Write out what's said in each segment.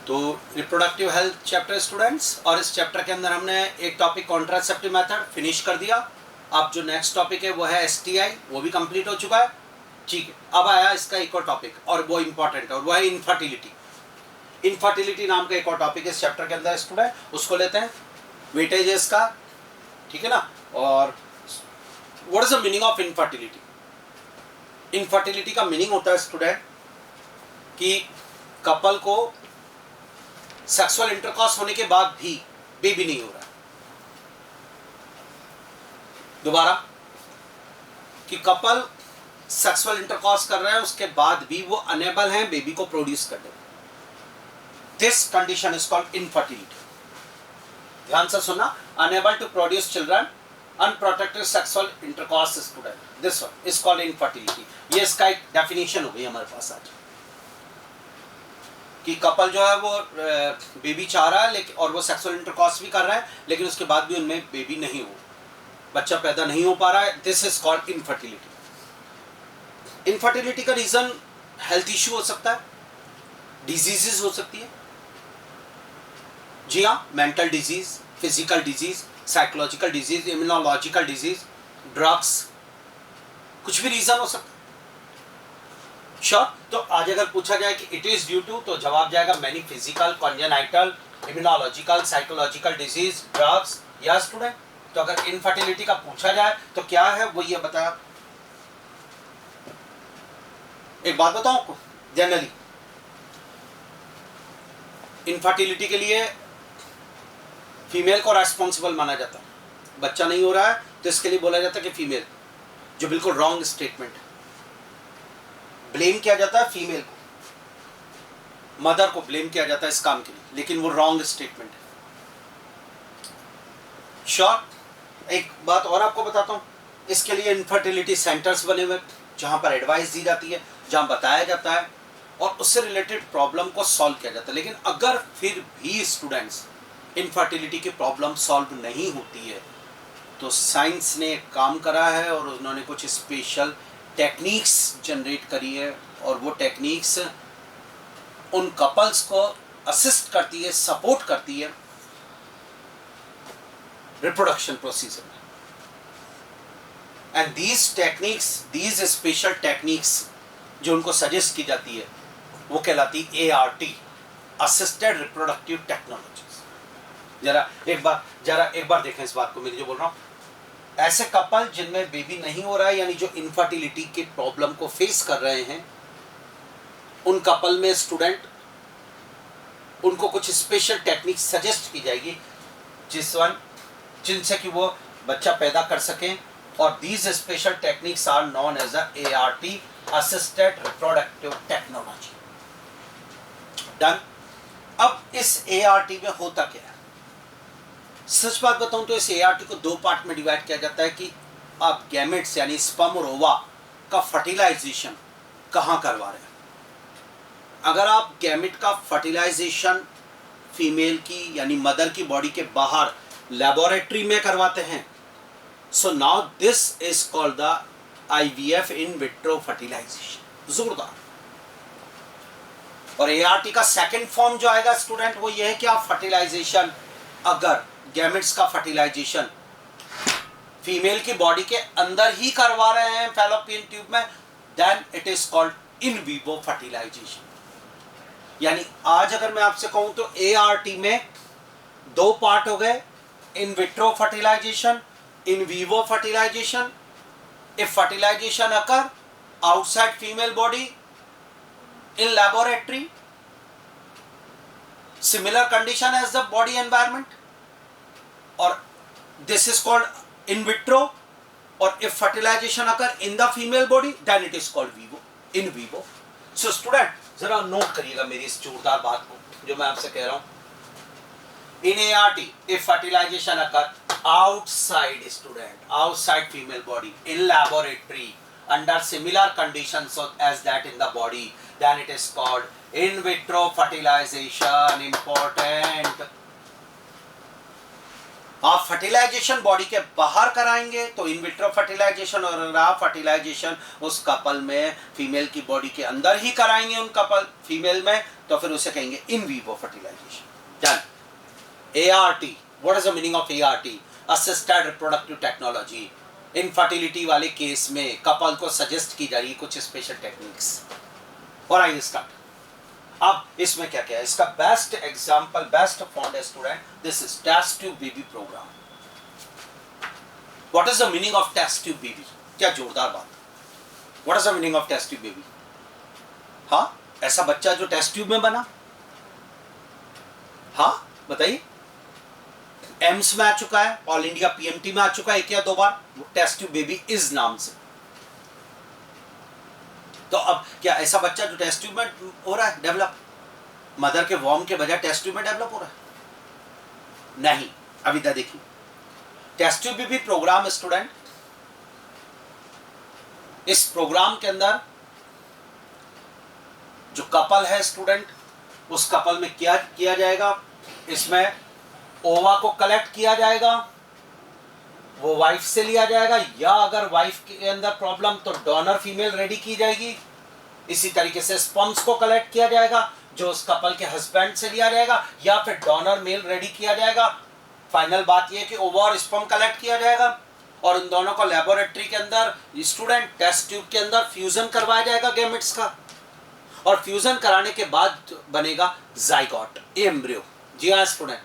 तो reproductive health chapter students, और इस चैप्टर के अंदर हमने एक टॉपिक कॉन्ट्रासेप्टिव मेथड फिनिश कर दिया। अब जो नेक्स्ट टॉपिक है वो है एसटीआई, वो भी कंप्लीट हो चुका है। ठीक है, अब आया इसका एक और टॉपिक और वो इम्पॉर्टेंट है और वो है इनफर्टिलिटी। इनफर्टिलिटी नाम का एक और टॉपिक इस चैप्टर के अंदर स्टूडेंट, उसको लेते हैं वेटेजेस का, ठीक है ना। और what is the meaning of infertility? Infertility का मीनिंग होता है स्टूडेंट कि कपल को सेक्सुअल इंटरकॉर्स होने के बाद भी बेबी नहीं हो रहा है। दोबारा, कि कपल सेक्सुअल इंटरकॉर्स कर रहे हैं उसके बाद भी वो अनेबल हैं बेबी को प्रोड्यूस करने में। This condition is called infertility. ध्यान से सुनना, unable to produce children, unprotected sexual intercourse student, this one is called infertility. ये इसका एक डेफिनेशन हो गई हमारे पास आज, कि कपल जो है वो बेबी चाह रहा है लेकिन और वो सेक्सुअल इंटरकॉर्स भी कर रहा है लेकिन उसके बाद भी उनमें बेबी नहीं हो, बच्चा पैदा नहीं हो पा रहा है। This is called infertility. Infertility का रीजन हेल्थ इश्यू हो सकता है, डिजीजेस हो सकती है, जी हाँ, mental disease, physical disease, psychological disease, immunological disease, drugs, कुछ भी रीजन हो सकता है। श्योर। तो आज अगर पूछा जाए कि इट इज ड्यू टू, तो जवाब जाएगा many physical, congenital, immunological, psychological disease, drugs. या स्टूडेंट, तो अगर इनफर्टिलिटी का पूछा जाए तो क्या है वो ये बताया। एक बात बताऊं आपको, जनरली इनफर्टिलिटी के लिए फीमेल को रेस्पॉन्सिबल माना जाता है। बच्चा नहीं हो रहा है तो इसके लिए बोला जाता है कि फीमेल, जो बिल्कुल रॉन्ग स्टेटमेंट है। ब्लेम किया जाता है फीमेल को, मदर को ब्लेम किया जाता है इस काम के लिए, लेकिन वो रॉन्ग स्टेटमेंट है। श्योर। एक बात और आपको बताता हूं, इसके लिए इनफर्टिलिटी सेंटर्स बने हुए जहां पर एडवाइस दी जाती है, जहां बताया जाता है और उससे रिलेटेड प्रॉब्लम को सॉल्व किया जाता है। लेकिन अगर फिर भी स्टूडेंट्स इनफर्टिलिटी की प्रॉब्लम सॉल्व नहीं होती है तो साइंस ने एक काम करा है और उन्होंने कुछ स्पेशल टेक्निक्स जनरेट करी है और वो टेक्निक्स उन कपल्स को असिस्ट करती है, सपोर्ट करती है रिप्रोडक्शन प्रोसीजर में। And these techniques, these special techniques जो उनको सजेस्ट की जाती है वो कहलाती ART, असिस्टेड रिप्रोडक्टिव टेक्नोलॉजीज। जरा एक बार देखें इस बात को, मेरी जो बोल रहा हूं, ऐसे कपल जिनमें बेबी नहीं हो रहा है, यानी जो इनफर्टिलिटी के प्रॉब्लम को फेस कर रहे हैं, उन कपल में स्टूडेंट उनको कुछ स्पेशल टेक्निक सजेस्ट की जाएगी जिनसे कि वो बच्चा पैदा कर सकें। और these special techniques are known as ART, assisted reproductive technology. Done. अब इस ART में होता क्या है? सच बात बताऊं तो इस ART को दो पार्ट में डिवाइड किया जाता है कि आप गैमेट्स यानी स्पर्म और ओवा का फर्टिलाइजेशन कहां करवा रहे हैं। अगर आप गैमेट का फर्टिलाइजेशन फीमेल की यानी मदर की बॉडी के बाहर लेबोरेटरी में करवाते हैं, so now this is called the IVF, in vitro fertilization. जोरदार। और ART का सेकंड फॉर्म जो आएगा स्टूडेंट वो ये है कि आप फर्टिलाइजेशन, अगर गैमेट्स का फर्टिलाइजेशन फीमेल की बॉडी के अंदर ही करवा रहे हैं फैलोपियन ट्यूब में, then it is called in vivo fertilization. यानी आज अगर मैं आपसे कहूं तो ART में दो पार्ट हो गए, in vitro fertilization, in vivo fertilization. If fertilization occur outside female body in laboratory, similar condition as the body environment, or this is called in vitro, or if fertilization occur in the female body then it is called vivo, in vivo. So student जरा note करिएगा मेरी इस जोरदार बात को जो मैं आपसे कह रहा हूं। in ART if fertilization occur outside female body in laboratory under similar conditions as that in the body, then it is called in vitro fertilization. Important. आप फर्टिलाइजेशन बॉडी के बाहर कराएंगे तो इन विट्रो फर्टिलाइजेशन, और अगर आप फर्टिलाइजेशन उस couple में फीमेल की बॉडी के अंदर ही कराएंगे उन कपल फीमेल में, तो फिर उसे कहेंगे in vivo fertilization. Done. ART, what is the meaning of ART? Assisted reproductive technology. Infertility वाले केस में कपल को सजेस्ट की जा रही है कुछ स्पेशल टेक्निक्स। और आइए स्टार्ट। अब इसमें क्या क्या है, इसका बेस्ट एग्जांपल, बेस्ट फॉन्ट है student, this is test tube baby program. What is the meaning of test tube baby? क्या जोरदार बात। What is the meaning of test tube baby? हाँ, ऐसा बच्चा जो टेस्ट ट्यूब में बना, हाँ बताइए। एम्स में आ चुका है, ऑल इंडिया PMT में आ चुका है 1 या 2 बार, टेस्ट ट्यूब बेबी इज नाम से। तो अब क्या ऐसा बच्चा जो टेस्ट ट्यूब में हो रहा है डेवलप, मदर के वॉर्म के बजाय टेस्ट ट्यूब में डेवलप हो रहा है? नहीं। अभी तक देखिए, test tube baby program student, इस प्रोग्राम के अंदर जो कपल है स्टूडेंट, उस कपल में क्या किया जाएगा, इसमें ओवा को कलेक्ट किया जाएगा, वो वाइफ से लिया जाएगा, या अगर वाइफ के अंदर प्रॉब्लम तो डोनर फीमेल रेडी की जाएगी। इसी तरीके से स्पर्म्स को कलेक्ट किया जाएगा जो उस कपल के हस्बैंड से लिया जाएगा, या फिर डोनर मेल रेडी किया जाएगा। फाइनल बात यह है कि ओवा और स्पर्म कलेक्ट किया जाएगा और उन दोनों को लेबोरेटरी के अंदर स्टूडेंट टेस्ट ट्यूब के अंदर फ्यूजन करवाया जाएगा गैमेट्स का, और फ्यूजन कराने के बाद बनेगा जाइगोट, एम्ब्रियो। जी हाँ स्टूडेंट,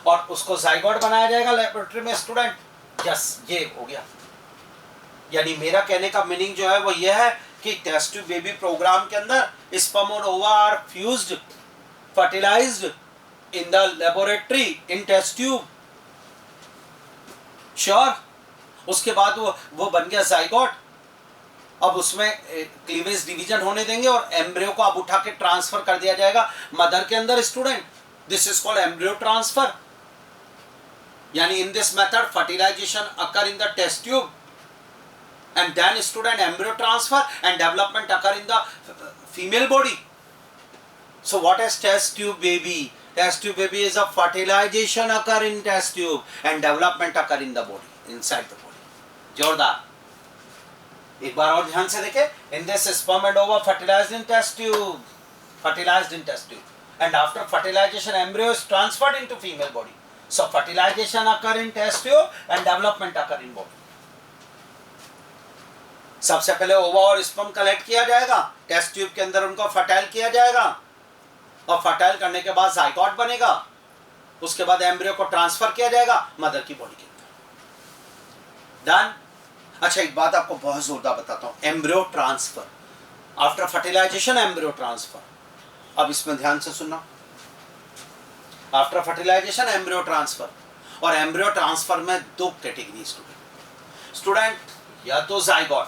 और उसको जाइगोट बनाया जाएगा लेबोरेटरी में स्टूडेंट। यस, ये हो गया। यानी मेरा कहने का मीनिंग जो है वो ये है कि टेस्ट ट्यूब बेबी प्रोग्राम के अंदर स्पर्म और ova are fused, fertilized in the laboratory in test tube. Sure. उसके बाद वो बन गया जाइगोट। अब उसमें क्लीवेज डिवीजन होने देंगे और एम्ब्रियो को अब उठा के ट्रांसफर कर दिया जाएगा मदर के अंदर student. This is called embryo transfer. Yani in this method fertilization occur in the test tube and then student embryo transfer and development occur in the female body. So what is test tube baby? Test tube baby is a fertilization occur in test tube and development occur in the body, inside the body. जोरदार। एक बार और ध्यान से देखें। In this sperm and ova fertilized in test tube, fertilized in test tube, and after fertilization embryo is transferred into female body. So fertilization occur in test tube and development occur in body. सबसे पहले ओवा और sperm collect किया जाएगा, test tube के अंदर उनको fertile किया जाएगा, और फर्टाइल करने के बाद जाइगोट बनेगा। उसके बाद एम्ब्रियो को ट्रांसफर किया जाएगा मदर की बॉडी के अंदर। डन। अच्छा, एक बात आपको बहुत जोरदार बताता हूं, embryo transfer after fertilization, embryo transfer. अब इसमें ध्यान से सुनना, आफ्टर फर्टिलाइजेशन एम्ब्रियो ट्रांसफर, और एम्ब्रियो ट्रांसफर में 2 कैटेगरी स्टूडेंट, या तो जाइगोट,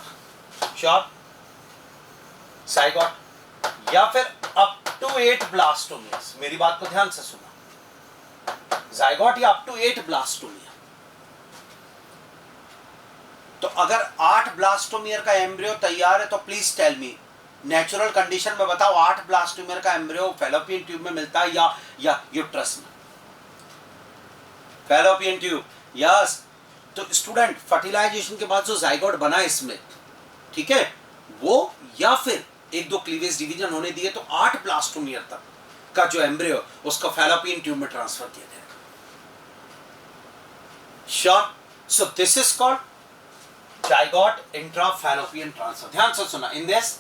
श्योर जाइगोट, या फिर अप टू 8 ब्लास्टोमियर्स। मेरी बात को ध्यान से सुना, जाइगोट या अप टू 8 ब्लास्टोमियर। तो अगर 8 ब्लास्टोमियर का एम्ब्रियो तैयार है तो please tell me, natural condition में बताओ 8 ब्लास्टोमियर का एम्ब्रियो फैलोपियन ट्यूब में मिलता है या यूट्रस में? Fallopian tube, yes. तो स्टूडेंट फर्टिलाइजेशन के बाद जो जाइगोट बना इसमें, ठीक है, वो या फिर 1-2 क्लीवेज डिवीजन होने दिए तो 8 ब्लास्टोमियर तक का जो एम्ब्रियो उसको फैलोपियन ट्यूब में ट्रांसफर किया जाएगा। Sure. So this is called zygote intrafallopian transfer. ध्यान से सुना, in this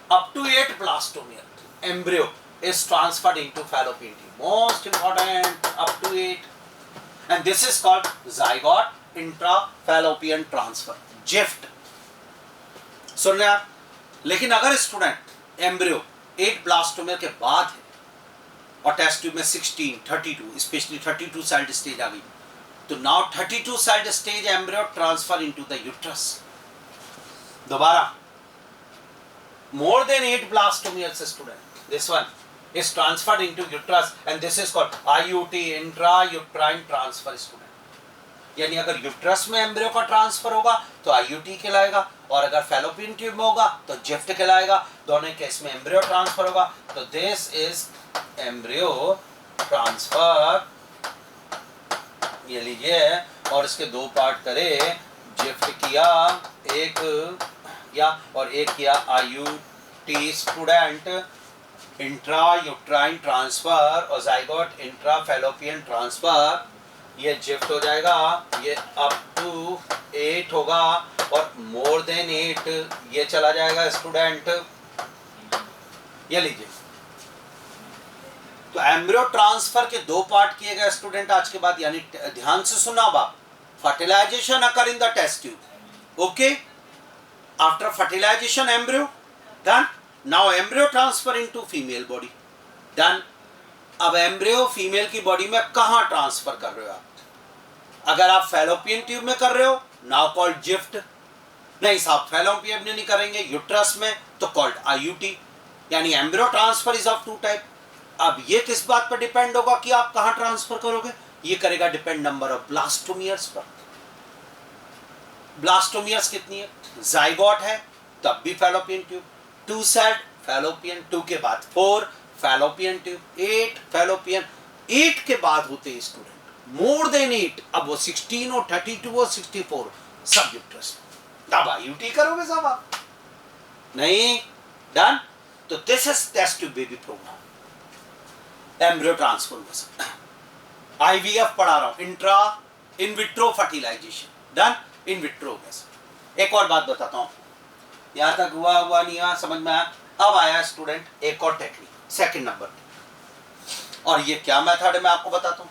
up to 8 blastomer embryo is transferred into fallopian tube. Most important, up to 8, and this is called zygote intrafallopian transfer, GIFT. सुन रहे आप? लेकिन अगर student embryo 8 blastomere के बाद है और टेस्ट ट्यूब में 16, 32, स्पेशली 32 साइड स्टेज आ गई, तो now 32 side stage embryo transfer into the uterus. दोबारा, more than 8 blastomeres student, this one is transferred into uterus and this is called IUT, intrauterine transfer student। यानी अगर uterus में embryo का transfer होगा तो IUT कहलाएगा, और अगर फैलोपियन ट्यूब में होगा तो जिफ्ट कहलाएगा। दोनों केस में एम्ब्रियो ट्रांसफर होगा, तो दिस इज एम्ब्रियो ट्रांसफर ये लीजिए, और इसके दो पार्ट करे, जिफ्ट किया एक या और एक किया IUT student, intra uterine transfer और जाइगोट इंट्रा फैलोपियन ट्रांसफर, ये जिफ्ट हो जाएगा, ये अप टू 8 होगा और मोर देन 8 ये चला जाएगा स्टूडेंट। ये लीजिए, तो एम्ब्रियो ट्रांसफर के दो पार्ट किए गए स्टूडेंट आज के बाद, यानी ध्यान से सुना बाप, fertilization occur in the test tube, okay, after fertilization embryo done, now embryo transfer into female body done. अब एम्ब्रियो फीमेल की बॉडी में कहां ट्रांसफर कर रहे हो आप? अगर आप फैलोपियन ट्यूब में कर रहे हो, नाउ कॉल्ड जिफ्ट, नहीं साहब फैलोपियन में नहीं करेंगे, यूट्रस में, तो कॉल्ड आईयूटी, यानी embryo transfer is of two type. अब ये किस बात पर डिपेंड होगा कि आप कहां ट्रांसफर करोगे? ये करेगा डिपेंड नंबर ऑफ ब्लास्टोमियर्स पर। ब्लास्टोमियर्स कितनी है? जाइगोट है तब भी फैलोपियन ट्यूब, 2 सेड फैलोपियन, 2 के बाद 4 फैलोपियन ट्यूब, 8 फैलोपियन, 8 के बाद होते हैं स्टूडेंट मोर देन 8, अब वो 16 हो, 32 हो, 64 सब यूट्रस, तब आईयूटी करोगे सब आप, नहीं डन। तो this is test tube baby program, embryo transfer हो सकता है। आईवीएफ पढ़ा रहा हूं, intra in vitro fertilization done, in vitro gas. एक और बात बताता हूं, यहां तक हुआ नहीं हुआ समझ में आया? अब आया स्टूडेंट एक और टेक्निक, सेकंड नंबर, और ये क्या मेथड है मैं आपको बताता हूं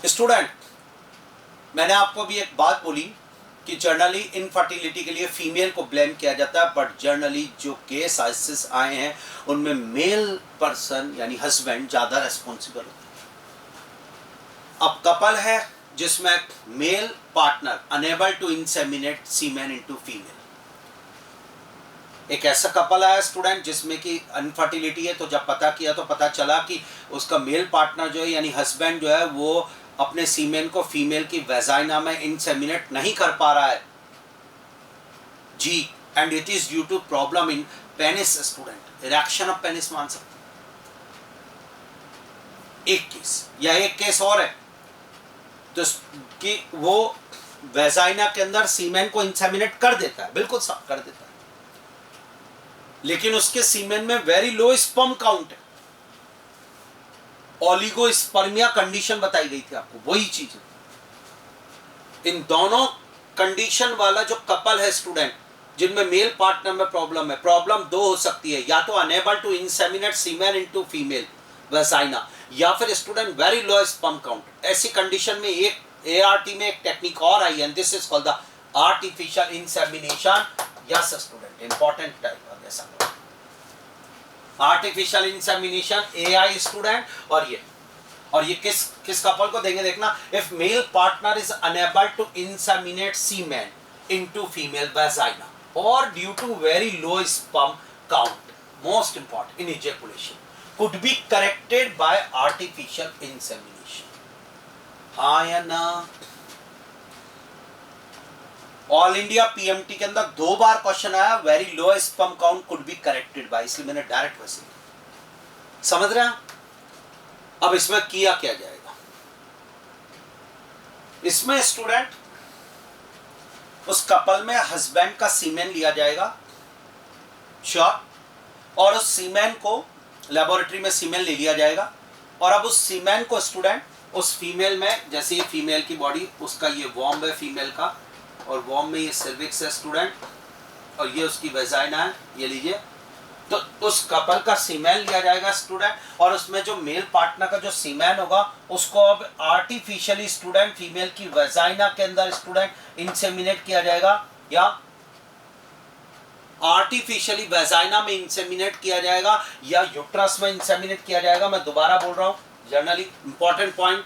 स्टूडेंट। मैंने आपको भी एक बात बोली कि जनरली इनफर्टिलिटी के लिए फीमेल को ब्लेम किया जाता है, बट जनरली जो केस आइसिस आए हैं उनमें मेल पर्सन यानी हस्बैंड ज्यादा रेस्पॉन्सिबल होता है। अब कपल है जिसमें male partner unable to inseminate semen into female, एक ऐसा कपल आया स्टूडेंट जिसमें कि अनफर्टिलिटी है, तो जब पता किया तो पता चला कि उसका मेल पार्टनर जो है यानी हस्बैंड जो है वो अपने सीमेन को फीमेल की वेजाइना में इंसेमिनेट नहीं कर पा रहा है जी, and it is due to problem in penis student, erection of penis मान सकते, एक केस या एक केस और है तो कि वो वेजाइना के अंदर सीमेन को इंसेमिनेट कर देता है, बिल्कुल सब कर देता है, लेकिन उसके सीमेन में वेरी लो स्पर्म काउंट है, ओलिगोस्पर्मिया कंडीशन बताई गई थी आपको, वही चीज है। इन दोनों कंडीशन वाला जो कपल है स्टूडेंट जिनमें मेल पार्टनर में प्रॉब्लम है, प्रॉब्लम दो हो सकती है, या तो unable to inseminate semen into female vagina, या फिर student very low sperm count. ऐसी कंडीशन में एक एआरटी में एक टेक्निक और आई है, this is called the artificial insemination. Yes student, important type ऐसा आर्टिफिशियल इंसेमिनेशन एआई स्टूडेंट, और ये किस कपल को देंगे देखना, if male partner is unable to inseminate semen into female vagina और due to very low sperm count, most important in ejaculation, could be corrected by artificial insemination, हाँ या ना? ऑल इंडिया पीएमटी के अंदर 2 बार क्वेश्चन आया, very low sperm count could be corrected bye, इसलिए मैंने direct वैसे समझ रहे हैं। अब इसमें किया क्या जाएगा, इसमें स्टूडेंट उस कपल में हस्बैंड का सीमेन लिया जाएगा, श्योर, और उस सीमेन को लेबोरेटरी में सीमेन ले लिया जाएगा, और अब उस सीमेन को स्टूडेंट उस फीमेल में, जैसे ये फीमेल की बॉडी, उसका ये वॉर्म है फीमेल का, और वॉर्म में ये सर्विक्स है स्टूडेंट, और ये उसकी वेजाइना है, ये लीजिए, तो उस कपल का सीमेन लिया जाएगा स्टूडेंट, और उसमें जो मेल पार्टनर का जो सीमेन होगा उसको अब आर्टिफिशियली स्टूडेंट फीमेल की वेजाइना के अंदर स्टूडेंट इंसेमिनेट किया जाएगा, या आर्टिफिशियली वेजाइना में इंसेमिनेट किया जाएगा, या यूट्रस में इंसेमिनेट किया जाएगा। मैं दोबारा बोल रहा हूं, जनरली इंपॉर्टेंट पॉइंट,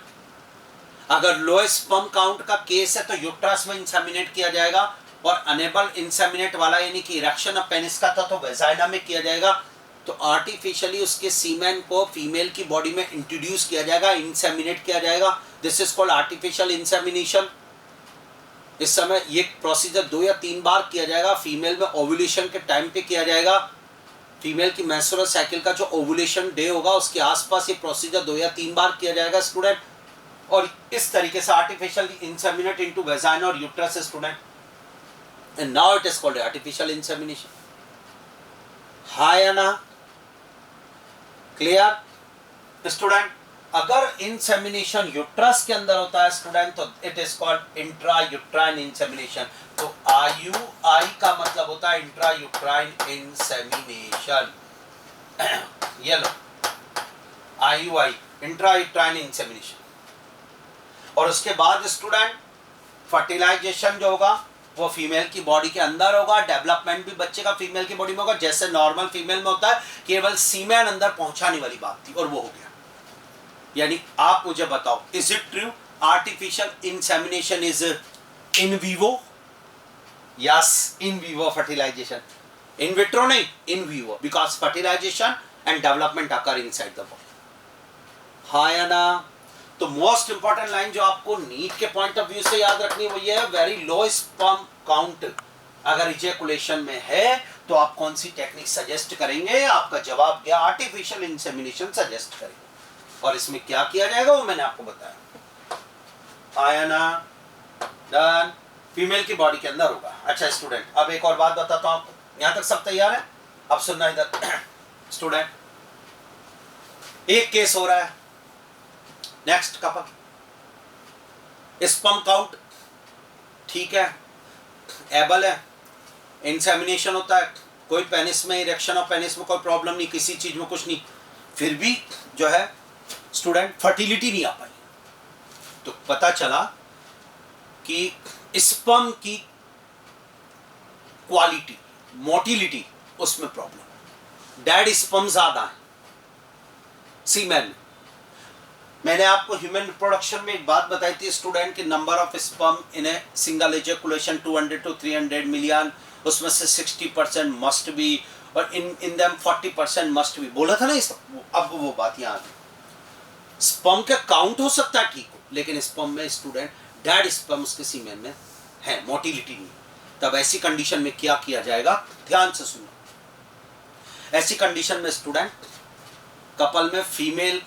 अगर लो स्पर्म काउंट का केस है तो यूट्रस में इंसेमिनेट किया जाएगा, और अनेबल इंसेमिनेट वाला यानी कि इरेक्शन ऑफ पेनिस का था तो वेजाइना में किया जाएगा, तो आर्टिफिशियली उसके सीमेन को फीमेल की बॉडी में इंट्रोड्यूस किया जाएगा, इंसेमिनेट किया जाएगा, this is called artificial insemination. इस समय ये प्रोसीजर 2 या 3 बार किया जाएगा, फीमेल में ओव्यूलेशन के टाइम पे किया जाएगा, फीमेल की मेंस्ट्रुअल साइकिल का जो ओव्यूलेशन डे होगा उसके आसपास ये प्रोसीजर 2 या 3 बार किया जाएगा स्टूडेंट, और इस तरीके से आर्टिफिशियल इंसेमिनेट इनटू वेजाइना और uterus student, and now it is called artificial insemination. हाँ या ना? Clear student? अगर इंसेमिनेशन यूट्रस के अंदर होता है स्टूडेंट तो it is called intra uterine insemination. तो आई का मतलब होता है इंट्रा यूट्राइन इंसेमिनेशन। ये लो IUI इंट्रा यूट्राइन इंसेमिनेशन। और उसके बाद स्टूडेंट फर्टिलाइजेशन जो होगा वो फीमेल की बॉडी के अंदर होगा, डेवलपमेंट भी बच्चे का फीमेल की बॉडी में होगा, जैसे नॉर्मल फीमेल में होता है, केवल सीमेन अंदर पहुंचाने वाली बात थी और वो हो गया। यानी आप मुझे बताओ, is it true artificial insemination is in vivo? Yes, in vivo fertilization, in vitro नहीं, in vivo, because fertilization and development occur inside the body. हाँ या ना? तो मोस्ट इंपॉर्टेंट लाइन जो आपको नीट के पॉइंट ऑफ व्यू से याद रखनी वो ये है, वेरी लो स्पर्म काउंट अगर इजैकुलेशन में है तो आप कौन सी टेक्निक सजेस्ट करेंगे? आपका जवाब क्या? आर्टिफिशियल इंसेमिनेशन सजेस्ट करेंगे। और इसमें क्या किया जाएगा वो मैंने आपको बताया। आया ना? डन। फीमेल की बॉडी के अंदर होगा। अच्छा स्टूडेंट, अब एक और बात बताता हूं आपको, यहां तक सब तैयार है? अब सुनना इधर स्टूडेंट, एक केस हो रहा है, नेक्स्ट कपल, स्पर्म काउंट ठीक है, एबल है, इंसेमिनेशन होता है, कोई पेनिस में इरेक्शन और पेनिस में कोई प्रॉब्लम नहीं, किसी चीज में कुछ नहीं, फिर भी जो है स्टूडेंट फर्टिलिटी नहीं आ पाई। तो पता चला कि स्पर्म की क्वालिटी, मोटिलिटी, उसमें प्रॉब्लम, डेड स्पर्म ज्यादा है सीमेन में। मैंने आपको ह्यूमन रिप्रोडक्शन में एक बात बताई थी स्टूडेंट कि number of sperm in a single ejaculation 200 to 300 million, उसमें से 60% मस्ट बी और इन देम 40% मस्ट बी, बोला था ना इस, अब वो बात यहाँ आ गई। स्पर्म का काउंट हो सकता है ठीक हो, लेकिन स्पर्म में स्टूडेंट डेड स्पर्म के सीमेन में है, मोटिलिटी नहीं। तब ऐसी कंडीशन में क्या किया जाएगा? ध्यान से सुनो। ऐसी कंडीशन में स्टूडेंट कपल में फीमेल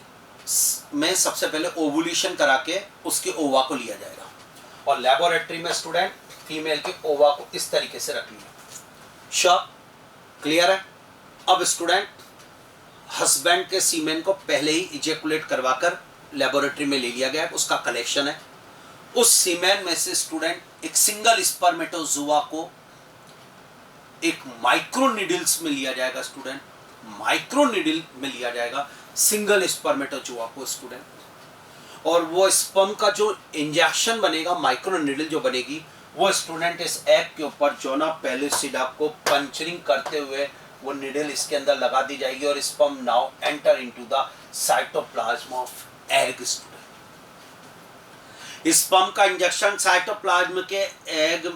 में सबसे पहले ओवुलेशन करा के उसके ओवा को लिया जाएगा और लेबोरेटरी में स्टूडेंट फीमेल के ओवा को इस तरीके से रख लिया। श्योर? क्लियर है? अब स्टूडेंट हस्बैंड के सीमेन को पहले ही इजैकुलेट करवाकर लेबोरेटरी में ले लिया गया, उसका कलेक्शन है। उस सीमेन में से स्टूडेंट एक सिंगल स्पर्मेटोजोआ को एक माइक्रो नीडल्स में लिया जाएगा स्टूडेंट, माइक्रो नीडल में लिया जाएगा सिंगल स्पर्मेटोजोआ को स्टूडेंट, और वो स्पर्म का जो इंजेक्शन बनेगा, माइक्रो नीडल जो बनेगी, वो स्टूडेंट इस एग के ऊपर जोना पेलिसिडा को पंचरिंग करते हुए वो नीडल इसके अंदर लगा दी जाएगी और sperm now enter into the cytoplasm of egg student. Sperm का इंजेक्शन साइटोप्लाज्म के एग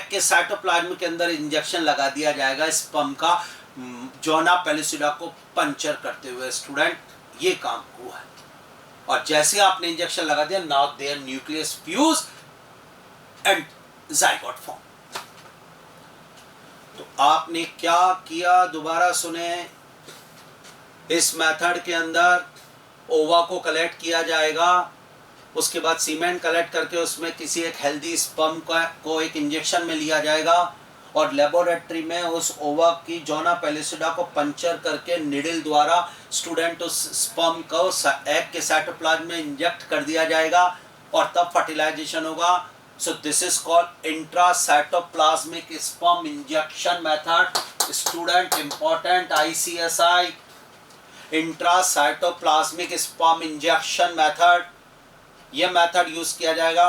के साइटोप्लाज्म के अंदर इंजेक्शन लगा दिया जाएगा स्पर्म का जोना पेलिसिडा को पंचर करते हुए स्टूडेंट, ये काम हुआ है। और जैसे आपने इंजेक्शन लगा दिया, now their nucleus fuse and zygote form. तो आपने क्या किया? दोबारा सुने, इस मेथड के अंदर ओवा को कलेक्ट किया जाएगा, उसके बाद सीमेंट कलेक्ट करके उसमें किसी एक हेल्दी स्पर्म को एक इंजेक्शन में लिया जाएगा और लेबोरेटरी में उस ओवा की जोना पेलिसिडा को पंचर करके निडल द्वारा स्टूडेंट उस स्पर्म को एग के साइटोप्लाज्म में इंजेक्ट कर दिया जाएगा और तब फर्टिलाइजेशन होगा। सो this is called intracytoplasmic sperm injection method student, important ICSI, intracytoplasmic sperm injection method. ये मेथड यूज किया जाएगा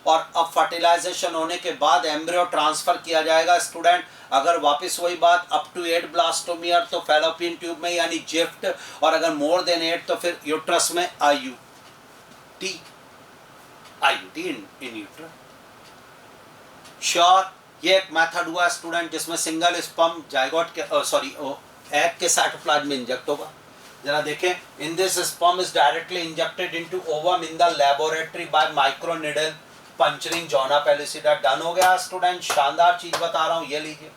और अब फर्टिलाइजेशन होने के बाद एम्ब्रियो ट्रांसफर किया जाएगा स्टूडेंट। अगर वापस वही बात अप टू 8 ब्लास्टोमियर तो फैलोपियन ट्यूब में यानी जिफ्ट, और अगर मोर देन 8 तो फिर यूट्रस में IUT इन यूट्रस। श्योर? ये एक मेथड हुआ स्टूडेंट जिसमें सिंगल स्पर्म जाइगोट के एग के साइटोप्लाज्म में इंजेक्ट होगा। जरा देखें, in this sperm is directly injected into ovum in the laboratory by microneedle puncturing zona pellucida. Done हो गया स्टूडेंट, शानदार चीज बता रहा हूं, ये लीजिए।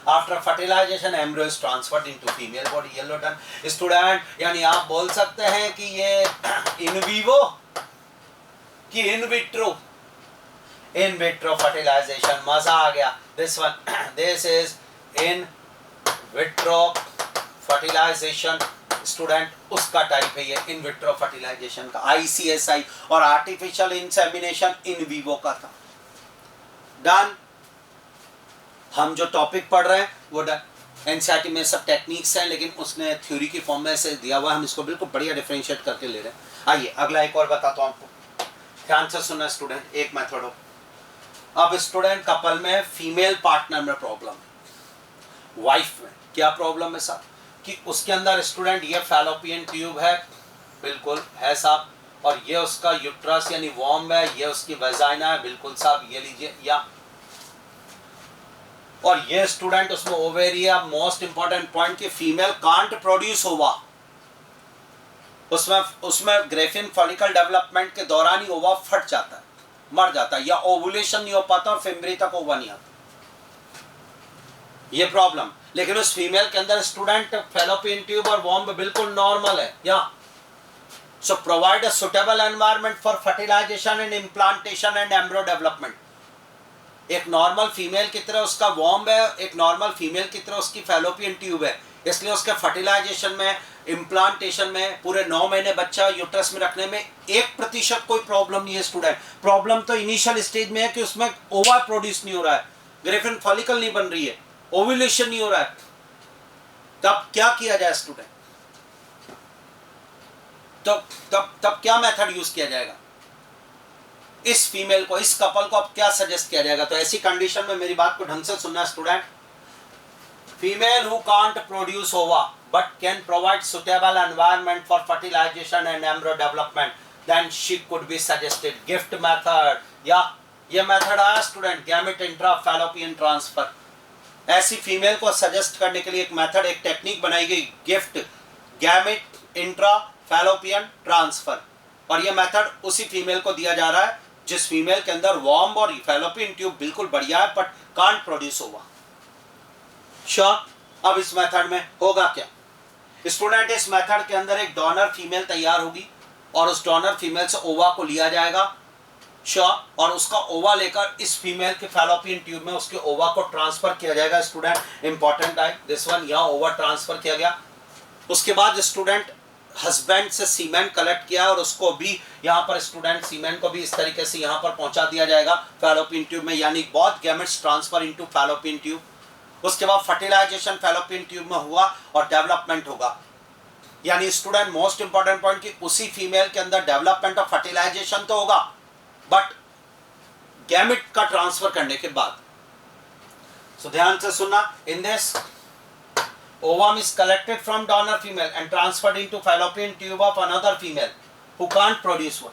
After fertilization embryo is transferred into female body, येलो डन स्टूडेंट। यानी आप बोल सकते हैं कि ये इन विवो कि in vitro, in vitro fertilization, मजा आ गया। This one, this is in vitro fertilization student, उसका टाइप है ये इन विट्रो फर्टिलाइजेशन का। ICSI और आर्टिफिशियल इंसेमिनेशन इन विवो का था। डन। हम जो टॉपिक पढ़ रहे हैं वो डन। एनसीईआरटी में सब टेक्निक्स हैं, लेकिन उसने थ्योरी की फॉर्म में से दिया हुआ है, हम इसको बिल्कुल बढ़िया डिफरेंशिएट करके ले रहे हैं। आइए अगला एक और बताता हूँ आपको, ध्यान से सुनना स्टूडेंट। एक मेथड हो, अब स्टूडेंट कपल में फीमेल पार्टनर में प्रॉब्लम है, वाइफ में क्या प्रॉब्लम है साहब कि उसके अंदर स्टूडेंट ये फैलोपियन ट्यूब है, बिल्कुल है साहब, और ये उसका यूट्रस यानी वॉर्म है, ये उसकी वेजाइना है, बिल्कुल साहब, ये लीजिए, या और ये स्टूडेंट उसमें ओवेरिया, मोस्ट इंपॉर्टेंट पॉइंट कि फीमेल कांट प्रोड्यूस ओवा, उसमें ग्रेफिन फॉलिकल डेवलपमेंट के दौरान ही ओवा फट जाता है, मर जाता है, या ओवुलेशन नहीं हो पाता और फेब्रुअरी तक ओवा नहीं आता, ये प्रॉब्लम। लेकिन उस फीमेल के अंदर स्टूडेंट फैलोपियन ट्यूब और वॉर्म बिल्कुल नॉर्मल है, या so provide a suitable environment for fertilisation and implantation and embryo development. एक नॉर्मल फीमेल की तरह उसका वॉर्म है, एक नॉर्मल फीमेल की तरह उसकी फैलोपियन ट्यूब है, इसलिए उसके फर्टिलाइजेशन में, इम्प्लांटेशन में, पूरे 9 महीने बच्चा यूट्रस में रखने में 1% कोई प्रॉब्लम नहीं है स्टूडेंट। प्रॉब्लम तो इनिशियल स्टेज में है कि उसमें ओवा प्रोड्यूस नहीं हो रहा है, ग्रेफिन फॉलिकल नहीं बन रही है, ओव्यूलेशन नहीं हो रहा है। तब क्या किया जाए स्टूडेंट? तब क्या मेथड यूज किया जाएगा? इस फीमेल को, इस कपल को अब क्या सजेस्ट किया जाएगा? तो ऐसी कंडीशन में मेरी बात को ढंग से सुनना student. Female who can't produce ova but can provide suitable environment for fertilisation and embryo development, then she could be suggested gift method, या ये मेथड आया student, gamete intra fallopian transfer. ऐसी फीमेल को सजेस्ट करने के लिए एक method, एक टेक्निक बनाई गई, gift gamete intra fallopian transfer. और ये मेथड उसी फीमेल को दिया जा रहा है जिस फीमेल के अंदर वॉर्म और फैलोपियन ट्यूब बिल्कुल बढ़िया है बट कांट प्रोड्यूस ओवा। श्योर? अब इस मेथड में होगा क्या स्टूडेंट? इस मेथड के अंदर एक डोनर फीमेल तैयार होगी और उस डोनर फीमेल से ओवा को लिया जाएगा, श्योर, और उसका ओवा लेकर इस फीमेल के फैलोपियन ट्यूब में उसके ओवा को ट्रांसफर किया जाएगा स्टूडेंट। इंपॉर्टेंट है दिस वन, यहाँ ओवा ट्रांसफर किया गया। उसके बाद स्टूडेंट हस्बैंड से सीमेन कलेक्ट किया और उसको भी यहाँ पर स्टूडेंट सीमेन को भी इस तरीके से यहाँ पर पहुंचा दिया जाएगा फैलोपियन ट्यूब में, यानी बहुत gametes transfer into fallopian tube. उसके बाद फर्टिलाइजेशन फैलोपियन ट्यूब में हुआ और डेवलपमेंट होगा, यानी स्टूडेंट मोस्ट इंपॉर्टेंट पॉइंट कि उसी फीमेल के अंदर डेवलपमेंट और फर्टिलाइजेशन तो होगा बट गैमेट का ट्रांसफर करने के बाद। सो ध्यान से सुनना, in this ovum is collected from donor female and transferred into fallopian tube of another female who can't produce one.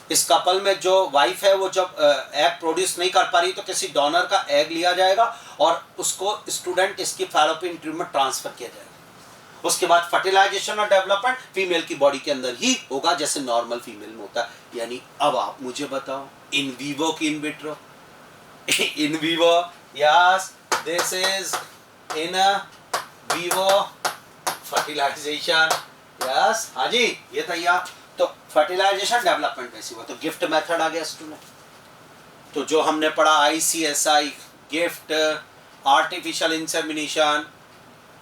इस कपल में जो वाइफ है वो जब एग प्रोड्यूस नहीं कर पा रही तो किसी डोनर का एग लिया जाएगा और उसको स्टूडेंट इसकी फैलोपियन ट्यूब में ट्रांसफर किया जाएगा। उसके बाद फर्टिलाइजेशन और डेवलपमेंट फीमेल की बॉडी के अंदर ही होगा जैसे नॉर्मल फीमेल में होता है। यानी अब आप मुझे बताओ, इन वीवो की in vitro? In vivo, yes, this is in vivo fertilization, yes, हाँ जी, ये तैयार। तो फर्टिलाइजेशन डेवलपमेंट वैसे हुआ, तो गिफ्ट मेथड आ गया स्टूडेंट। तो जो हमने पढ़ा ICSI, गिफ्ट, आर्टिफिशियल इंसेमिनेशन,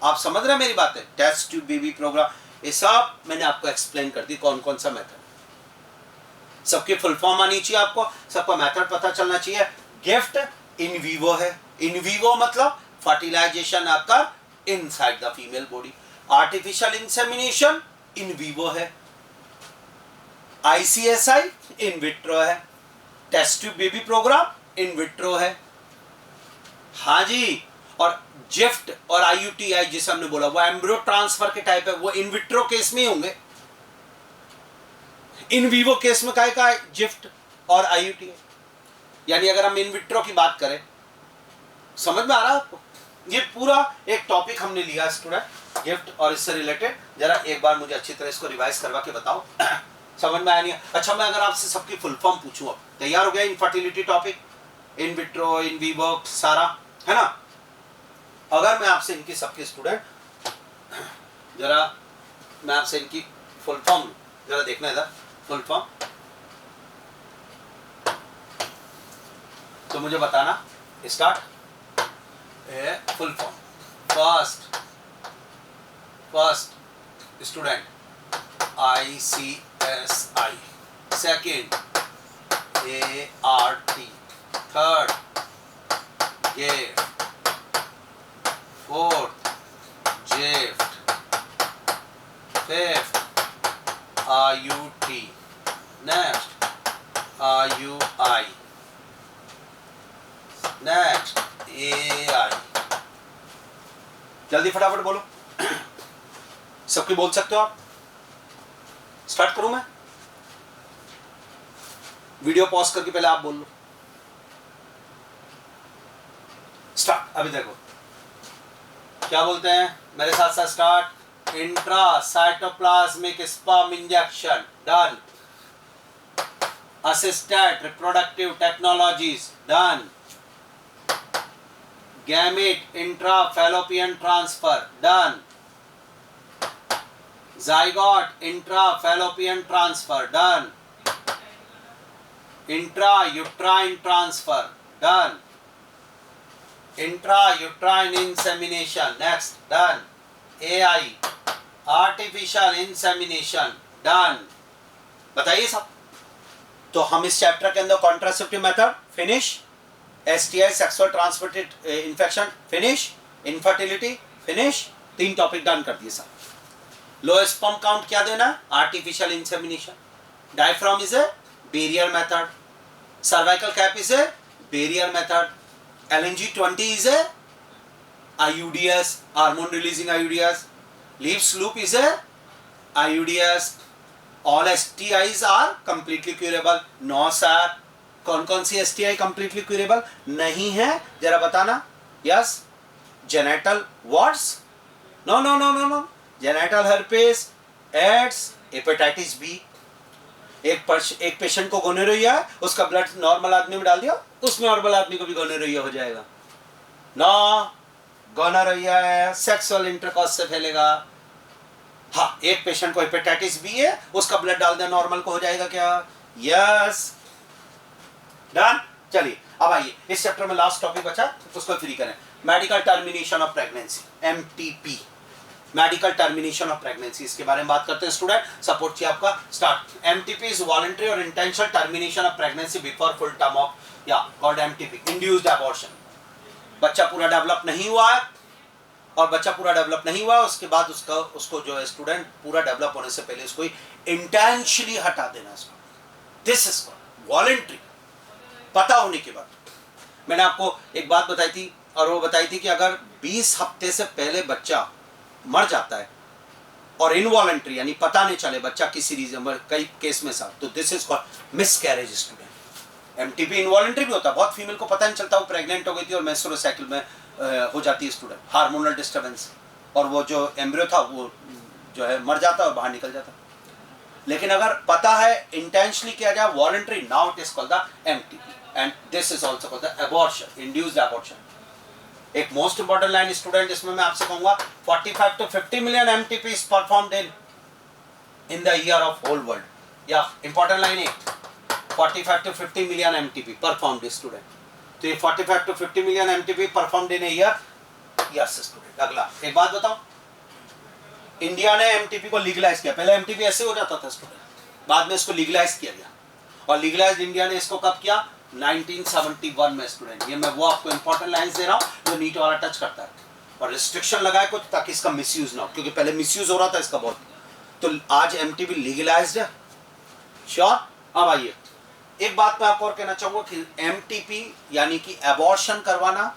आप समझ रहे हैं मेरी बात है, टेस्ट ट्यूब बेबी प्रोग्राम, ये सब मैंने आपको एक्सप्लेन कर दी कौन कौन सा मेथड। सबकी फुल फॉर्म आनी चाहिए आपको, सबका मेथड पता चलना चाहिए। गिफ्ट इन विवो है, इन विवो मतलब फर्टिलाइजेशन आपका inside the female body. Artificial insemination in vivo है, ICSI इन विट्रो है, test tube baby program in vitro है, हाँ जी। और गिफ्ट और IUTI जिसे हमने बोला वो एम्ब्रियो ट्रांसफर के टाइप है, वो इन विट्रो केस में होंगे। इन विवो केस में काय का गिफ्ट और IUTI, यानी अगर हम इन विट्रो की बात करें, समझ में आ रहा है आपको? ये पूरा एक टॉपिक हमने लिया स्टूडेंट गिफ्ट और इससे रिलेटेड। जरा एक बार मुझे अच्छी तरह इसको रिवाइज करवा के बताओ, समझ में आया नहीं? अच्छा, मैं अगर आपसे सबकी फुल फॉर्म पूछूं, अब तैयार हो गया infertility topic, in vitro, in vivo, सारा है ना। अगर मैं आपसे इनकी सबके स्टूडेंट जरा मैं आपसे इनकी फुल फॉर्म जरा देखना इधर, फुल फॉर्म तो मुझे बताना। Start. Full form, first student ICSI, second ART, third GIFT, fourth JIFT, fifth IUT, next IUI, next AI। जल्दी फटाफट बोलो। सबकी बोल सकते हो आप? स्टार्ट करूं मैं? वीडियो पॉज करके पहले आप बोल लो। स्टार्ट। अभी देखो क्या बोलते हैं मेरे साथ साथ। Start. Intra cytoplasmic sperm injection, done. Assisted reproductive technologies, done. Gamete intra fallopian transfer, done. zygote intra-fallopian transfer, done. Intra-uterine transfer, done. Intra-uterine insemination, next, done. AI, artificial insemination, done. बताइए सब। तो हम इस चैप्टर के अंदर contraceptive method finish, STI sexual transmitted infection finish, infertility finish, 3 topic done कर दिए सब। लो स्पर्म काउंट क्या देना? Artificial insemination. Diaphragm is a barrier method, cervical cap is a barrier method, LNG-20 is a IUDS, hormone releasing IUDS, Lippes loop is a IUDS, all STIs are completely curable. 9 sir कौन कौन सी STI completely curable नहीं है जरा बताना। Yes, genital warts, no no no no no, genital herpes, AIDS, hepatitis B. एक patient को gonorrhoea है, उसका ब्लड नॉर्मल आदमी में डाल दिया, उस नॉर्मल आदमी को भी गोनोरिया हो जाएगा। नो, गोनोरिया है सेक्सुअल इंटरकॉर्स से फैलेगा। हाँ, एक पेशेंट को हेपेटाइटिस बी है, उसका ब्लड डाल दिया नॉर्मल को हो जाएगा क्या? Yes, done. चलिए अब आइए इस चैप्टर में लास्ट टॉपिक बचा, उसको फ्री करें। Medical termination of pregnancy, MTP, medical termination of pregnancy, इसके बारे में बात करते हैं स्टूडेंट। सपोर्ट चाहिए आपका। स्टार्ट। MTP इज वॉलंटरी और intentional termination of pregnancy before full term of या कॉल्ड MTP, इंड्यूस्ड अबॉर्शन। बच्चा पूरा डेवलप नहीं हुआ है और बच्चा पूरा डेवलप नहीं हुआ उसके बाद उसको जो है स्टूडेंट पूरा डेवलप होने से पहले उसको इंटेंशनली हटा देना। दिस इज वॉलंटरी, पता होने के बाद। मैंने आपको एक बात बताई थी और वो बताई थी कि अगर 20 हफ्ते से पहले बच्चा मर जाता है और इनवॉलंटरी यानी पता नहीं चले बच्चा किसी रीजन कई केस में साथ, तो this is called miscarriage student. MTP involuntary भी होता है, बहुत फीमेल को पता नहीं चलता वो प्रेग्नेंट हो गई थी और मेंस्ट्रुअल साइकिल में हो जाती है स्टूडेंट, हार्मोनल डिस्टर्बेंस, और वो जो एम्ब्रियो था वो जो है मर जाता और बाहर निकल जाता। लेकिन अगर पता है इंटेंशनली किया जाए voluntary, now it is called the MTP and this is also called the abortion, induced abortion. एक मोस्ट इंपॉर्टेंट लाइन स्टूडेंट इसमें मैं आपसे कहूंगा 45 to 50 million MTP is performed in the year of whole world. या important line है 45 to 50 million MTP performed student. तो ये 45 to 50 million MTP performed in a year, yes student. अगला एक बात बताओ, इंडिया ने MTP को लीगलाइज किया। पहले MTP ऐसे हो जाता था स्टूडेंट, बाद में इसको लीगलाइज किया गया और लीगलाइज इंडिया ने इसको कब किया? 1971 में स्टूडेंट। ये मैं वो आपको इंपॉर्टेंट लाइंस दे रहा हूँ जो नीट वाला टच करता है और रिस्ट्रिक्शन लगाए कुछ ताकि इसका मिसयूज ना हो, क्योंकि पहले मिसयूज हो रहा था इसका बहुत। तो आज MTP लीगलाइज्ड है, श्योर। अब आइए एक बात मैं आपको और कहना चाहूंगा कि MTP यानी कि अबॉर्शन करवाना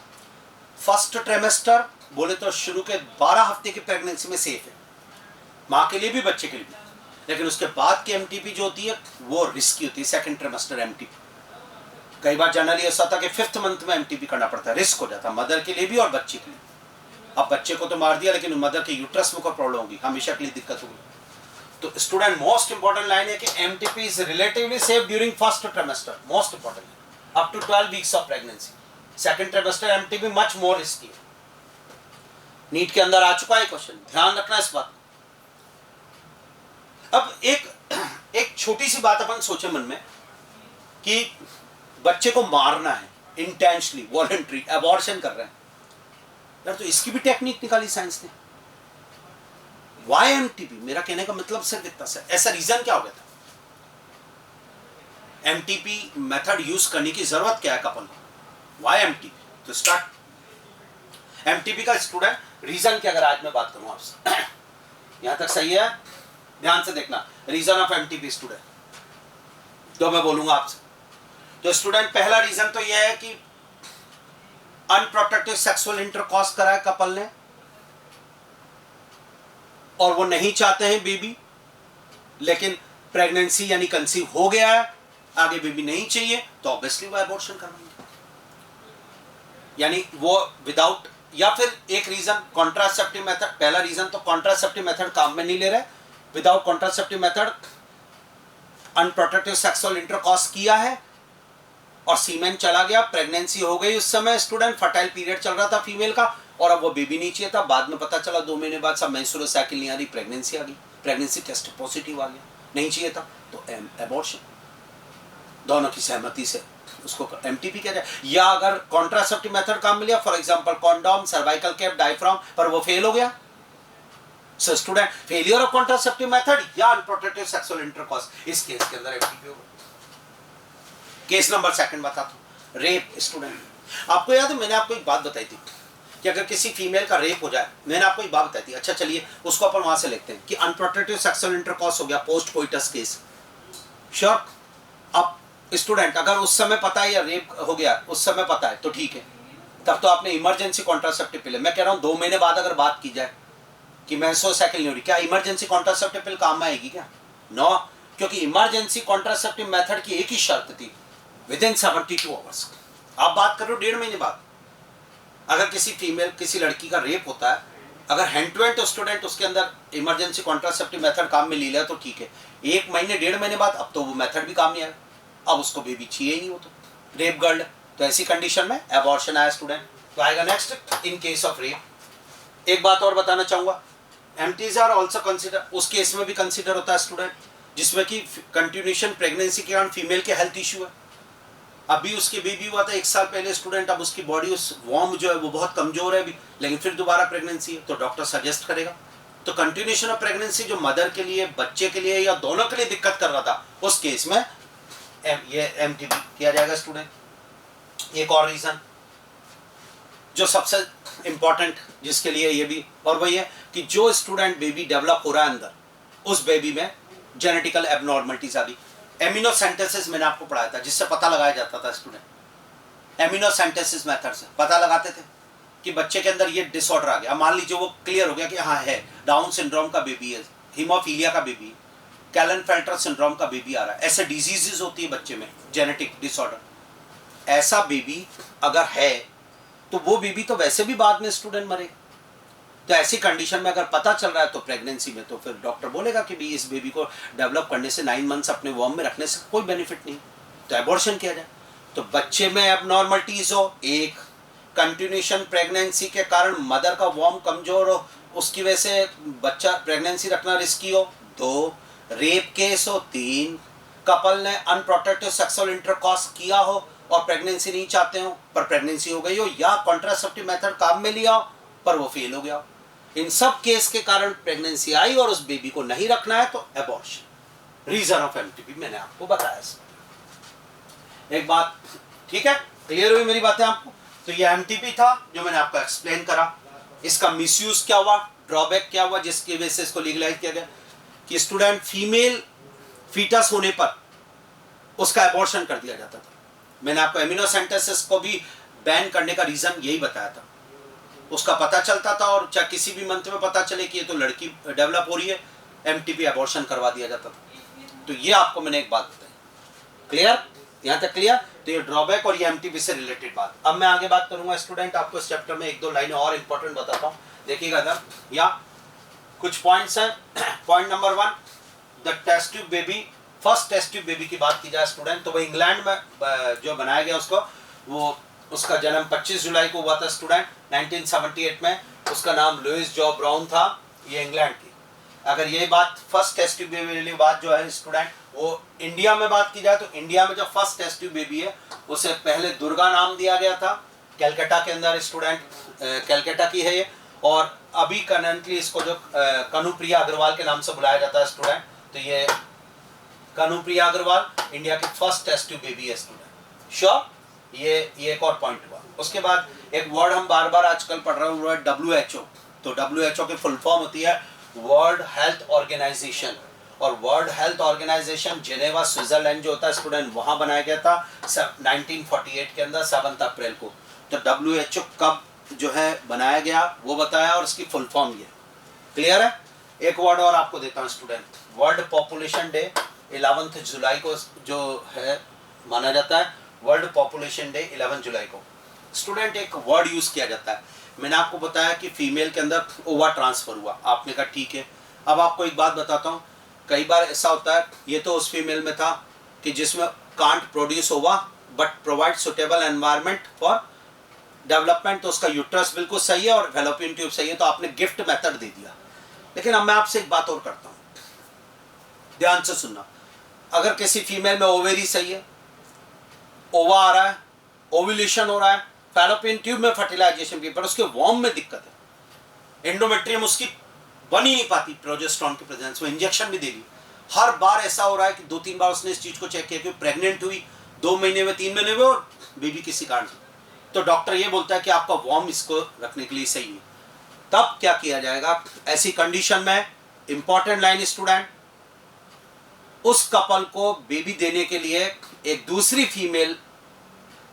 फर्स्ट ट्राइमेस्टर बोले तो शुरू के 12 हफ्ते की प्रेगनेंसी में सेफ है, माँ के लिए भी बच्चे के लिए भी। लेकिन उसके बाद की MTP जो होती है वो रिस्की होती है, सेकंड ट्राइमेस्टर MTP। कई बार जनरली ऐसा था कि 5th मंथ में MTP करना पड़ता है, रिस्क हो जाता है मदर के लिए भी और बच्चे के लिए। अब बच्चे को तो मार दिया लेकिन मदर के यूट्रस में कोई प्रॉब्लम होगी, हमेशा के लिए दिक्कत होगी। तो स्टूडेंट मोस्ट इंपॉर्टेंट लाइन है कि MTP is relatively safe during first trimester, most important, up to 12 weeks of pregnancy. Second trimester MTP much more risky है। नीट के अंदर आ चुका है क्वेश्चन, ध्यान रखना इस बात। अब एक छोटी सी बात अपन सोचे मन में कि बच्चे को मारना है इंटेंशनली, वॉलंटरी एबॉर्शन कर रहे हैं यार, तो इसकी भी टेक्निक निकाली साइंस ने। वाई एमटीपी, मेरा कहने का मतलब सिर्फ इतना सा, ऐसा रीजन क्या हो गया था एमटीपी मेथड यूज करने की जरूरत क्या है कपल को? Why MTP? तो स्टार्ट एमटीपी का स्टूडेंट रीजन की अगर आज मैं बात करूं आपसे, यहां तक सही है? ध्यान से देखना, रीजन ऑफ एमटीपी स्टूडेंट तो मैं बोलूंगा आपसे। तो स्टूडेंट पहला रीजन तो यह है कि अनप्रोटेक्टेड सेक्सुअल इंटरकॉर्स करा है कपल ने और वो नहीं चाहते हैं बेबी, लेकिन प्रेगनेंसी यानी कंसीव हो गया है, आगे बेबी नहीं चाहिए, तो ऑब्वियसली वो एबॉर्शन करवाएंगे। यानी वो विदाउट, या फिर एक रीजन कॉन्ट्रासेप्टिव मेथड, पहला रीजन तो कॉन्ट्रासेप्टिव मेथड काम में नहीं ले रहे, without contraceptive method unprotected sexual intercourse किया है और सीमेन चला गया, प्रेगनेंसी हो गई, उस समय स्टूडेंट फर्टाइल पीरियड चल रहा था फीमेल का और अब वो बेबी नहीं चाहिए था, बाद में पता चला 2 महीने बाद सब मेंस्ट्रुअल साइकिल नहीं आ रही, प्रेगनेंसी आ गई, प्रेगनेंसी टेस्ट पॉजिटिव आ गया, नहीं चाहिए था, तो एबॉर्शन। दोनों की सहमति से उसको एमटीपी कह रहे हैं। या अगर कॉन्ट्रासेप्टिव मेथड काम मिल गया, for example condom, cervical cap, diaphragm, पर वो फेल हो गया, so student failure of contraceptive method या अनप्रोटेक्टेड सेक्सुअल इंटरकॉर्स, इस केस के अंदर एमटीपी होगा। केस नंबर सेकंड बताता हूं, रेप स्टूडेंट। आपको याद है मैंने आपको एक बात बताई थी कि अगर किसी फीमेल का रेप हो जाए, मैंने आपको एक बात बताई थी, अच्छा चलिए उसको अपन वहां से लिखते हैं कि अनप्रोटेक्टेड सेक्सुअल इंटरकॉर्स हो गया, पोस्ट कोइटस केस, श्योर। अब स्टूडेंट अगर उस समय पता है या रेप हो गया उस समय पता है तो ठीक है, तब तो आपने इमरजेंसी कॉन्ट्रासेप्टिव पिल, मैं कह रहा हूं 2 महीने बाद अगर बात की जाए कि मेंस्ट्रुअल साइकिल नहीं हो रही, क्या इमरजेंसी कॉन्ट्रासेप्टिव पिल काम में आएगी क्या? नो, क्योंकि इमरजेंसी कॉन्ट्रासेप्टिव मेथड की एक ही शर्त थी, विदिन 72 आवर्स। आप बात कर रहे हो 1.5 महीने बाद। अगर किसी फीमेल, किसी लड़की का रेप होता है, अगर हैंड टू हैंड स्टूडेंट उसके अंदर इमरजेंसी कॉन्ट्रासेप्टिव मेथड काम में ले लिया तो ठीक है, 1 महीने 1.5 महीने बाद अब तो वो मेथड भी काम नहीं आएगा, अब उसको बेबी चाहिए ही नहीं, हो तो रेप गर्ल, तो ऐसी कंडीशन में एबॉर्शन आया स्टूडेंट। तो आएगा next in case of rape. एक बात और बताना चाहूंगा, एमटीज आर ऑल्सो कंसिडर, उस केस में भी कंसिडर होता है स्टूडेंट जिसमें कि कंटिन्यूशन प्रेगनेंसी के कारण फीमेल के हेल्थ इशू है, अभी उसकी बेबी हुआ था 1 साल पहले स्टूडेंट, अब उसकी बॉडी उस वॉर्म जो है वो बहुत कमजोर है अभी, लेकिन फिर दोबारा प्रेगनेंसी है, तो डॉक्टर सजेस्ट करेगा। तो कंटिन्यूशन ऑफ प्रेगनेंसी जो मदर के लिए, बच्चे के लिए या दोनों के लिए दिक्कत कर रहा था, उस केस में ये एमटीपी किया जाएगा स्टूडेंट। एक और रीजन जो सबसे इंपॉर्टेंट जिसके लिए ये भी, और वही है कि जो स्टूडेंट बेबी डेवलप हो रहा है अंदर, उस बेबी में जेनेटिकल एबनॉर्मलिटीज आ गई। एमिनोसेंटेसिस मैंने आपको पढ़ाया था, जिससे पता लगाया जाता था स्टूडेंट, एमिनोसेंटेसिस मेथड से पता लगाते थे कि बच्चे के अंदर ये डिसऑर्डर आ गया। मान लीजिए वो क्लियर हो गया कि हाँ है, डाउन सिंड्रोम का बेबी है, हीमोफीलिया का बेबी, कैलन-फेल्टर सिंड्रोम का बेबी आ रहा है, ऐसे डिजीजेस होती है बच्चे में, जेनेटिक डिसऑर्डर। ऐसा बेबी अगर है तो वो बेबी तो वैसे भी बाद में स्टूडेंट मरेगा, तो ऐसी कंडीशन में अगर पता चल रहा है तो प्रेगनेंसी में, तो फिर डॉक्टर बोलेगा कि भी इस बेबी को डेवलप करने से 9 मंथ्स अपने वॉर्म में रखने से कोई बेनिफिट नहीं, तो एबॉर्शन किया जाए। तो बच्चे में एबनॉर्मलिटीज हो, एक कंटिन्यूशन प्रेगनेंसी के कारण मदर का वॉर्म कमजोर हो, उसकी वजह से बच्चा प्रेगनेंसी रखना रिस्की हो, 2 रेप केस हो, 3 कपल ने अनप्रोटेक्टेड सेक्सुअल इंटरकॉर्स किया हो और प्रेगनेंसी नहीं चाहते हो पर प्रेगनेंसी हो गई हो, या कॉन्ट्रासेप्टिव मेथड काम में लिया हो पर वो फेल हो गया हो, इन सब केस के कारण प्रेगनेंसी आई और उस बेबी को नहीं रखना है तो एबॉर्शन। रीजन ऑफ एमटीपी मैंने आपको बताया। एक बात ठीक है, क्लियर हुई मेरी बातें आपको? तो ये एमटीपी था जो मैंने आपको एक्सप्लेन करा। इसका मिसयूज क्या हुआ, ड्रॉबैक क्या हुआ जिसकी वजह से इसको लीगलाइज किया गया कि स्टूडेंट फीमेल फीटस होने पर उसका एबॉर्शन कर दिया जाता था। मैंने आपको एमिनोसेंटेसिस को भी बैन करने का रीजन यही बताया था, उसका पता चलता था और चाहे किसी भी मंथ में पता चले कि ये तो लड़की डेवलप हो रही है, एमटीपी एबॉर्शन करवा दिया जाता था। तो ये आपको मैंने एक बात बताई, क्लियर? यहाँ तक क्लियर? तो ये ड्रॉबैक और ये एमटीपी से रिलेटेड बात। अब मैं आगे बात करूंगा स्टूडेंट, आपको इस चैप्टर में 1-2 लाइनें और इंपॉर्टेंट बताता हूँ, देखिएगा इधर, या कुछ पॉइंट्स हैं। Point number 1, the test tube baby, first test tube baby की बात की जाए स्टूडेंट, तो वो इंग्लैंड में जो बनाया गया उसको, वो उसका जन्म 25 जुलाई को हुआ था स्टूडेंट 1978 में। उसका नाम लुइस जॉ ब्राउन था, ये इंग्लैंड की। अगर ये बात फर्स्ट टेस्ट ट्यूब बेबी वाली बात जो है स्टूडेंट, वो इंडिया में बात की जाए तो इंडिया में जो फर्स्ट टेस्ट ट्यूब बेबी है उसे पहले दुर्गा नाम दिया गया था, कैलकाटा के अंदर स्टूडेंट, कैलकाटा की है ये। और अभी करंटली इसको जो कनुप्रिया अग्रवाल के नाम से बुलाया जाता है स्टूडेंट, तो ये कनुप्रिया अग्रवाल इंडिया की फर्स्ट टेस्ट ट्यूब बेबी है स्टूडेंट। श्योर, ये एक और पॉइंट हुआ। उसके बाद एक वर्ड हम बार बार आजकल पढ़ रहे हैं, वर्ड WHO। तो WHO की फुल फॉर्म होती है वर्ल्ड हेल्थ ऑर्गेनाइजेशन, और World Health Organization Geneva Switzerland जो होता है स्टूडेंट, वहां बनाया गया था 1948 के अंदर 7 अप्रैल को। तो WHO कब जो है बनाया गया वो बताया, और इसकी फुल फॉर्म ये क्लियर है। एक वर्ड और आपको देता हूँ स्टूडेंट, वर्ल्ड पॉपुलेशन डे 11 जुलाई को जो है माना जाता है, वर्ल्ड पॉपुलेशन डे 11 जुलाई को। स्टूडेंट एक वर्ड यूज किया जाता है, मैंने आपको बताया कि फीमेल के अंदर ओवा ट्रांसफर हुआ, आपने कहा ठीक है। अब आपको एक बात बताता हूँ, कई बार ऐसा होता है, ये तो उस फीमेल में था कि जिसमें can't produce ova but provide suitable environment for development, तो उसका यूट्रस बिल्कुल सही है और फैलोपियन ट्यूब सही है, तो आपने गिफ्ट मेथड दे दिया। लेकिन अब मैं आपसे एक बात और करता हूँ, ध्यान से सुनना। अगर किसी फीमेल में ओवेरी सही है, ओवा आ रहा है, ओव्यूलेशन हो रहा है, फैलोपियन ट्यूब में फर्टिलाइजेशन की, पर उसके वॉर्म में दिक्कत है, एंडोमेट्रियम उसकी बन ही नहीं पाती प्रोजेस्टेरोन की प्रेजेंस में, इंजेक्शन भी दे ली। हर बार ऐसा हो रहा है कि 2-3 बार उसने इस चीज को चेक किया कि प्रेग्नेंट हुई 2 महीने में, 3 महीने में, और बेबी किसी कारण से, तो डॉक्टर ये बोलता है कि आपका वॉर्म इसको रखने के लिए सही है। तब क्या किया जाएगा ऐसी कंडीशन में? इंपॉर्टेंट लाइन स्टूडेंट, उस कपल को बेबी देने के लिए एक दूसरी फीमेल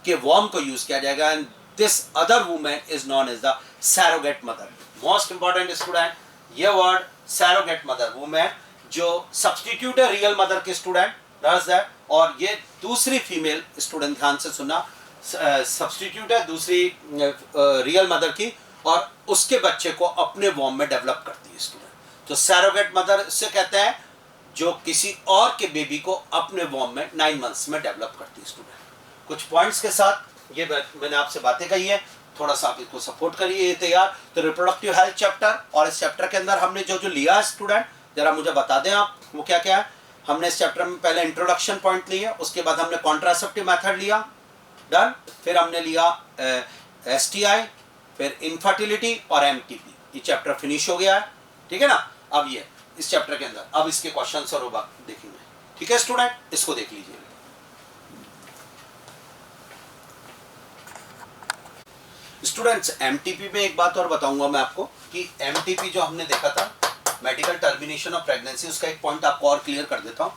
के वॉर्म को यूज किया जाएगा, and this other women is known as the surrogate mother. Most important student, ये वर्ड सैरोगेट मदर, वुमेन जो सब्स्टिट्यूट है रियल मदर के स्टूडेंट, दैट्स दैट। और ये दूसरी फीमेल स्टूडेंट ध्यान से सुनना, सब्स्टिट्यूट है दूसरी रियल मदर की, और उसके बच्चे को अपने वॉर्म में डेवलप करती है स्टूडेंट। तो सैरोगेट मदर से कहते हैं जो किसी और के बेबी को अपने वॉर्म में 9 मंथ्स में डेवलप करती है स्टूडेंट। कुछ पॉइंट्स के साथ ये मैंने आपसे बातें कही है, थोड़ा सा आप इसको सपोर्ट करिए। ये तैयार तो रिप्रोडक्टिव हेल्थ चैप्टर, और इस चैप्टर के अंदर हमने जो लिया है स्टूडेंट, जरा मुझे बता दें आप वो क्या क्या है। हमने इस चैप्टर में पहले इंट्रोडक्शन पॉइंट लिया, उसके बाद हमने कॉन्ट्रासेप्टिव मेथड लिया, डन। फिर हमने लिया STI, फिर इनफर्टिलिटी और MTP। ये चैप्टर फिनिश हो गया है, ठीक है ना। अब ये इस चैप्टर के अंदर अब इसके क्वेश्चंस और देखेंगे, ठीक है स्टूडेंट, इसको देख लीजिए। स्टूडेंट्स MTP में एक बात और बताऊंगा मैं आपको कि MTP जो हमने देखा था, मेडिकल टर्मिनेशन ऑफ प्रेगनेंसी, उसका एक पॉइंट आपको और क्लियर कर देता हूं,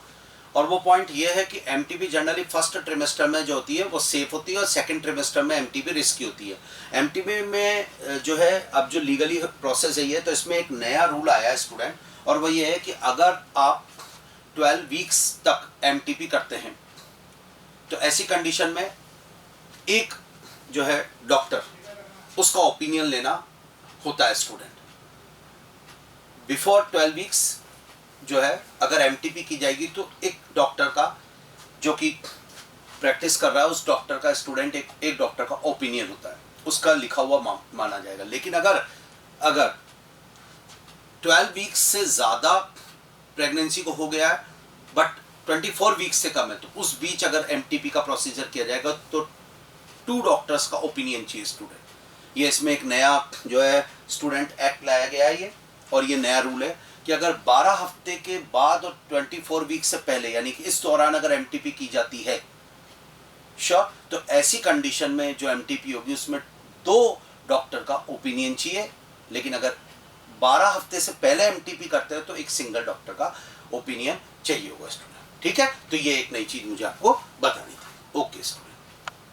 और वो पॉइंट ये है कि MTP जनरली फर्स्ट ट्रिमेस्टर में जो होती है वो सेफ होती है, और सेकंड ट्रिमेस्टर में MTP रिस्की होती है। MTP में जो है अब जो लीगली प्रोसेस है ये, तो इसमें एक नया रूल आया है स्टूडेंट, और वो ये है कि अगर आप 12 वीक्स तक MTP करते हैं तो ऐसी कंडीशन में एक जो है डॉक्टर, उसका ओपिनियन लेना होता है स्टूडेंट। बिफोर 12 वीक्स जो है अगर MTP की जाएगी तो एक डॉक्टर का जो कि प्रैक्टिस कर रहा है उस डॉक्टर का स्टूडेंट एक डॉक्टर का ओपिनियन होता है, उसका लिखा हुआ माना जाएगा। लेकिन अगर 12 वीक्स से ज़्यादा प्रेगनेंसी को हो गया है बट 24 वीक्स से कम है, तो उस बीच अगर MTP का प्रोसीजर किया जाएगा तो 2 डॉक्टर्स का ओपिनियन चाहिए स्टूडेंट। ये इसमें एक नया जो है स्टूडेंट एक्ट लाया गया है ये, और ये नया रूल है कि अगर 12 हफ्ते के बाद और 24 वीक से पहले, यानी कि इस दौरान अगर MTP की जाती है श्योर, तो ऐसी कंडीशन में जो MTP होगी उसमें 2 डॉक्टर का ओपिनियन चाहिए। लेकिन अगर 12 हफ्ते से पहले MTP करते हैं तो एक सिंगल डॉक्टर का ओपिनियन चाहिए होगा स्टूडेंट, ठीक है। तो ये एक नई चीज मुझे आपको बतानी थी। Okay student.